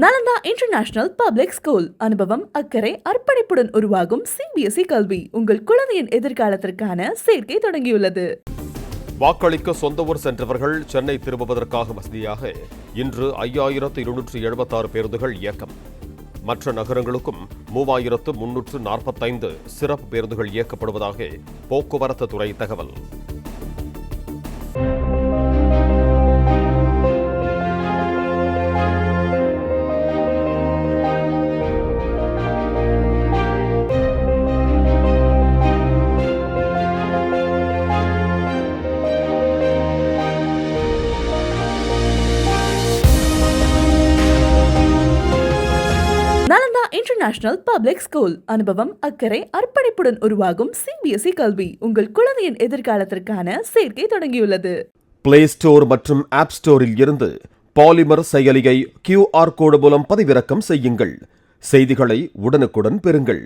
Nalanda international public school அனுபவம் அக்கறை அர்ப்பணிப்புடன் உருவாகும் சிபிஎஸ்இ கல்வி உங்கள் குழந்தையின் எதிர்காலத்திற்கான சேர்க்கை தொடங்கியுள்ளது. வாக்களிக்க சொந்த ஊர் சென்றவர்கள் சென்னை திரும்புவதற்காக வசதியாக இன்று 5276 பேருந்துகள் இயக்கம். மற்ற நகரங்களுக்கும் 3345 சிறப்பு பேருந்துகள் இயக்கப்படுவதாக போக்குவரத்து துறை தகவல். நலந்தா இன்டர்நேஷனல் பப்ளிக் ஸ்கூல் அனுபவம் அக்கறை அர்ப்பணிப்புடன் உருவாகும் சிபிஎஸ்இ கல்வி உங்கள் குழந்தையின் எதிர்காலத்திற்கான சேர்க்கை தொடங்கியுள்ளது. பிளே ஸ்டோர் மற்றும் ஆப் ஸ்டோரில் இருந்து பாலிமர் செயலியை QR கோடு மூலம் பதிவிறக்கம் செய்யுங்கள். செய்திகளை உடனுக்குடன் பெறுங்கள்.